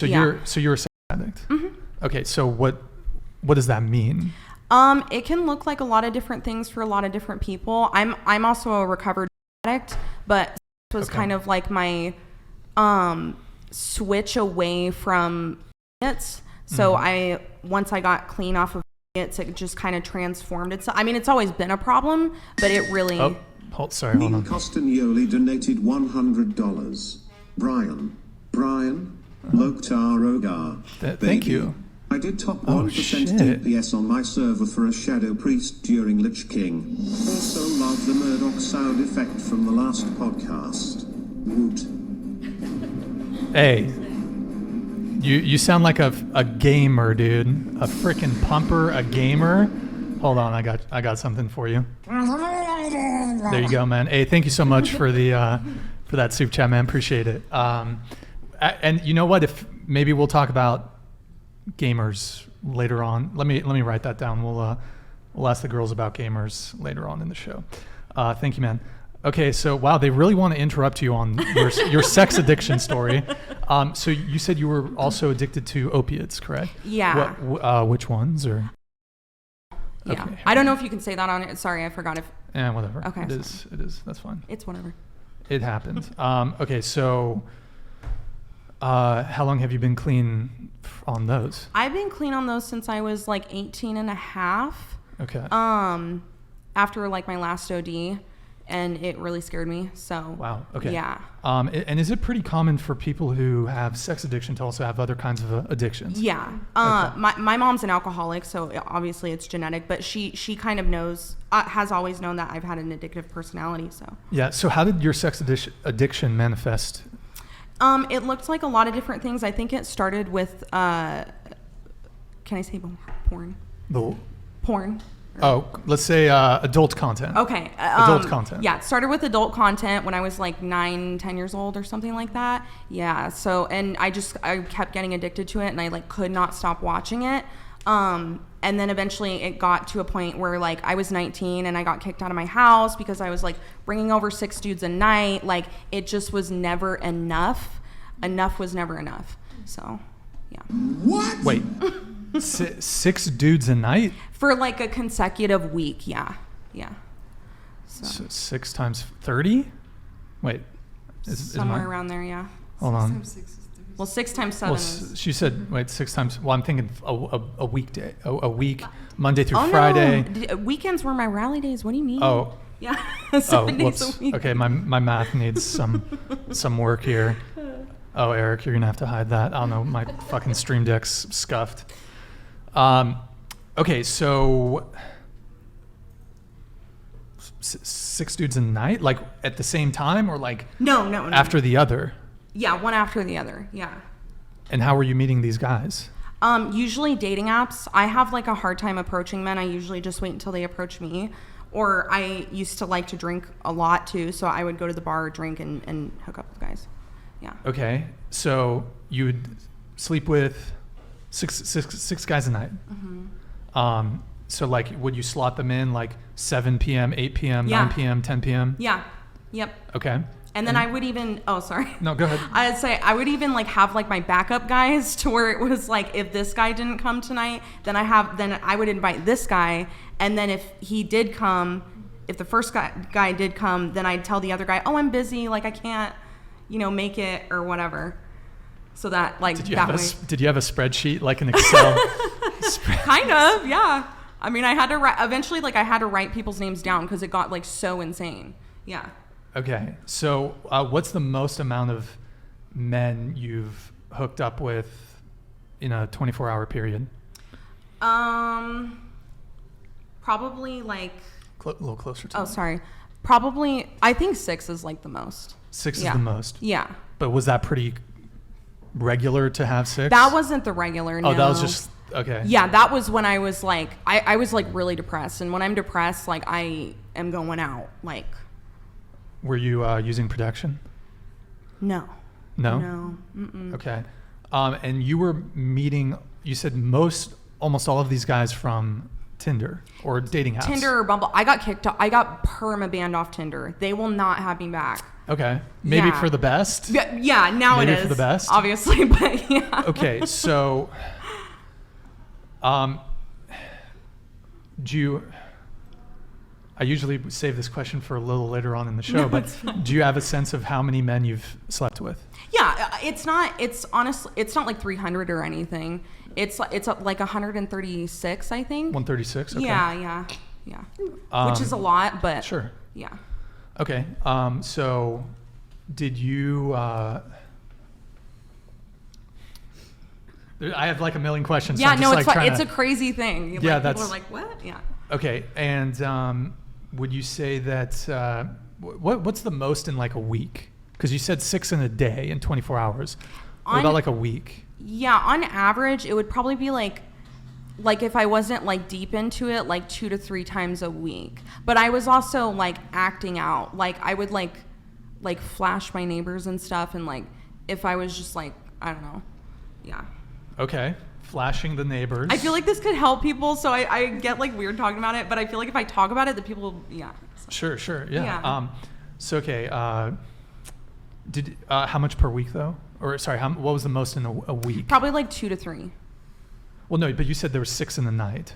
You're a sex addict. Mm-hmm. Okay, so what does that mean? It can look like a lot of different things for a lot of different people. I'm also a recovered addict, but it was kind of like my switch away from it. So once I got clean off of it just kind of transformed itself. I mean, it's always been a problem, but it really... Hold on. Costagnoli donated $100. Brian, Loktar Ogar. Thank you. I did top 1% DPS on my server for a Shadow Priest during Lich King. Also love the Murdoch sound effect from the last podcast. Woot. Hey, you sound like a gamer, dude. A freaking pumper, a gamer. Hold on, I got something for you. There you go, man. Hey, thank you so much for the for that soup chat, man. Appreciate it. And you know what? If maybe we'll talk about gamers later on. Let me write that down. We'll ask the girls about gamers later on in the show. Thank you, man. Okay, so wow, they really want to interrupt you on your sex addiction story. So you said you were also addicted to opiates, correct? Yeah. Which ones or? Yeah. Okay. I don't know if you can say that on it. Sorry, I forgot if. Yeah, whatever. Okay. It is. That's fine. It's whatever. It happened. Okay, so how long have you been clean on those? I've been clean on those since I was like 18 and a half. Okay. After like my last OD, and it really scared me. So. Wow. Okay. Yeah. And is it pretty common for people who have sex addiction to also have other kinds of addictions? Yeah. Okay. My mom's an alcoholic, so obviously it's genetic, but she kind of knows, has always known that I've had an addictive personality. So. Yeah. So how did your sex addiction manifest? It looked like a lot of different things. I think it started with, can I say porn? Porn. Oh, let's say adult content. Okay. Adult content. Yeah, it started with adult content when I was like 9-10 years old or something like that. Yeah, so, and I kept getting addicted to it, and I like could not stop watching it. And then eventually it got to a point where like I was 19 and I got kicked out of my house because I was like bringing over 6 dudes a night. Like it just was never enough. Enough was never enough. So, yeah. What? Wait. 6 dudes a night? For like a consecutive week, yeah. So 6 times 30? Wait. Somewhere around there, yeah. Hold on. 6 times 7 is... She said, 6 times... Well, I'm thinking a weekday. A week, Monday through Friday. No. Weekends were my rally days. What do you mean? Oh. Yeah. 7 days a week. Okay, my math needs some work here. Oh, Eric, you're going to have to hide that. I don't know. My fucking Stream Deck's scuffed. Okay, so 6 dudes a night, like at the same time, or like no after the other? Yeah, one after the other. Yeah. And how were you meeting these guys? Usually dating apps. I have like a hard time approaching men. I usually just wait until they approach me. Or I used to like to drink a lot too, so I would go to the bar, drink, and hook up with guys. Yeah. Okay, so you would sleep with six guys a night. Mm-hmm. So like, would you slot them in like 7 p.m., 8 p.m., 9 p.m., 10 p.m.? Yeah. Yep. Okay. And then I would even, sorry. No, go ahead. I'd say I would even like have like my backup guys to where it was like, if this guy didn't come tonight, then I would invite this guy. And then if he did come, if the first guy did come, then I'd tell the other guy, I'm busy. Like I can't, make it or whatever. So that like, did you have a spreadsheet, like an Excel? Kind of, yeah. I mean, I had to eventually I had to write people's names down because it got like so insane. Yeah. Okay. So what's the most amount of men you've hooked up with in a 24-hour period? Probably like... a little closer to sorry. Probably, I think 6 is like the most. 6 is the most? Yeah. But was that pretty regular to have 6? That wasn't the regular, no. Oh, that was just... Okay. Yeah, that was when I was like... I was like really depressed. And when I'm depressed, like I am going out. Like... Were you using protection? No. No? No. Mm-mm. Okay. And you were meeting, you said almost all of these guys from Tinder or dating apps? Tinder or Bumble. I got kicked off. I got perma-banned off Tinder. They will not have me back. Okay. Maybe Yeah. for the best? Yeah, now Maybe it is. for the best? Obviously, but yeah. Okay, so I usually save this question for a little later on in the show, but do you have a sense of how many men you've slept with? Yeah, it's honestly, it's not like 300 or anything. It's like 136, I think. 136? Okay. Yeah. Which is a lot, but Sure. yeah. Okay. So did you I have like a million questions. Yeah, so I'm no, just it's like fine. trying It's a to, crazy thing. Yeah, Like, that's people are like, what? Yeah. Okay. And would you say that what's the most in like a week? Because you said 6 in a day in 24 hours. What about like a week? Yeah, on average, it would probably be like if I wasn't like deep into it, like 2 to 3 times a week. But I was also like acting out. Like I would like flash my neighbors and stuff, and like if I was just like, I don't know. Yeah. Okay. Flashing the neighbors. I feel like this could help people, so I get like weird talking about it, but I feel like if I talk about it, the people, yeah. Sure. Yeah. Yeah. So okay. Did how much per week though? Or sorry, what was the most in a week? Probably like 2 to 3. Well, no, but you said there were 6 in the night.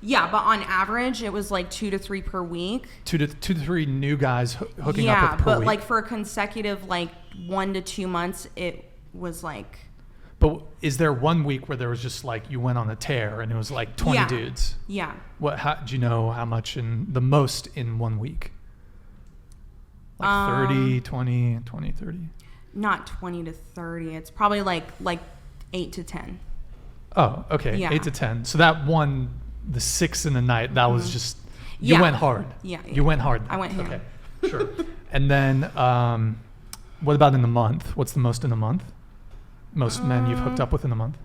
Yeah, but on average, it was like 2 to 3 per week. 2 to 3 new guys hooking yeah, up with per but week. like for a consecutive like 1 to 2 months, it was like. But is there one week where there was just like you went on a tear and it was like 20 Yeah. dudes? Yeah. Do you know how much in the most in 1 week? Like 30, 20, 30? Not 20 to 30. It's probably like 8 to 10. Oh, okay. Yeah. 8 to 10. So that one, the 6 in the night, that was just, you Yeah. went hard. Yeah. You went hard. I went ham. Okay, sure. And then what about in the month? What's the most in a month? Most men you've hooked up with in a month?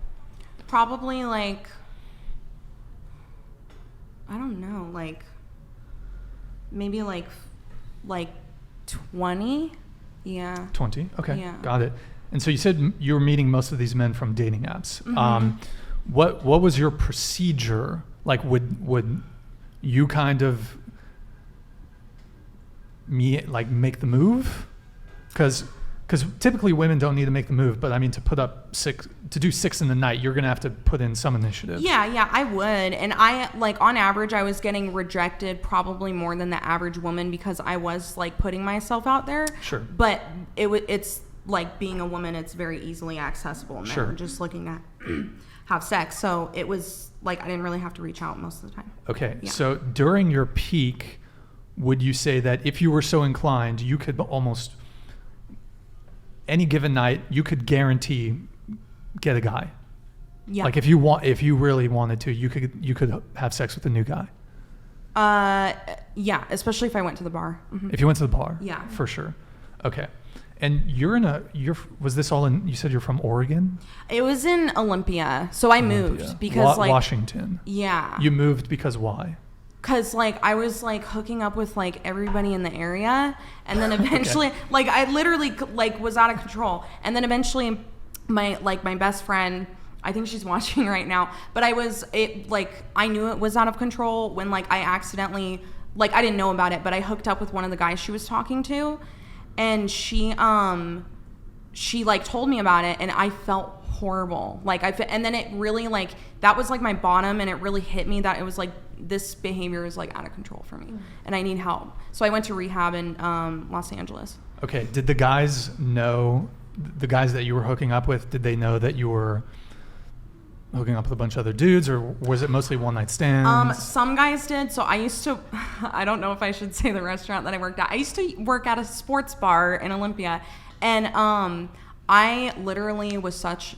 Probably like, I don't know, like maybe like 20. Yeah. 20? Okay, Yeah. got it. And so you said you were meeting most of these men from dating apps. Mm-hmm. What was your procedure? Like, would you kind of make the move? Because typically women don't need to make the move, but I mean to do 6 in the night, you're gonna have to put in some initiative. Yeah, I would. And I like on average I was getting rejected probably more than the average woman because I was like putting myself out there. Sure. But it's like being a woman, it's very easily accessible and Sure. they're just looking to have sex. So it was like I didn't really have to reach out most of the time. Okay. Yeah. So during your peak, would you say that if you were so inclined, you could almost any given night you could guarantee get a guy? Yeah. Like if you really wanted to, you could have sex with a new guy. Yeah, especially if I went to the bar. Mhm. If you went to the bar. Yeah. For sure. Okay. And was this all in, you said you're from Oregon? It was in Olympia. So I moved because like Washington. Yeah. You moved because why? Cause like I was like hooking up with like everybody in the area, and then eventually like I literally like was out of control, and then eventually my best friend, I think she's watching right now, but I knew it was out of control when like I accidentally I didn't know about it, but I hooked up with one of the guys she was talking to, and she like told me about it, and I felt horrible. And then it really like that was like my bottom, and it really hit me that it was like this behavior is like out of control for me and I need help. So I went to rehab in Los Angeles. Okay. Did the guys that you were hooking up with, did they know that you were hooking up with a bunch of other dudes, or was it mostly one night stands? Some guys did. So I used to, I don't know if I should say the restaurant that I worked at. I used to work at a sports bar in Olympia, and I literally was such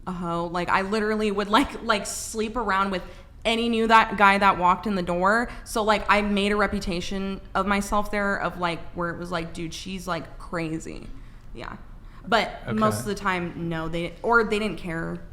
a hoe. Like I literally would like sleep around with any new that guy that walked in the door. So like I made a reputation of myself there of like where it was like, dude, she's like crazy. Yeah. But most of the time, no, they didn't care.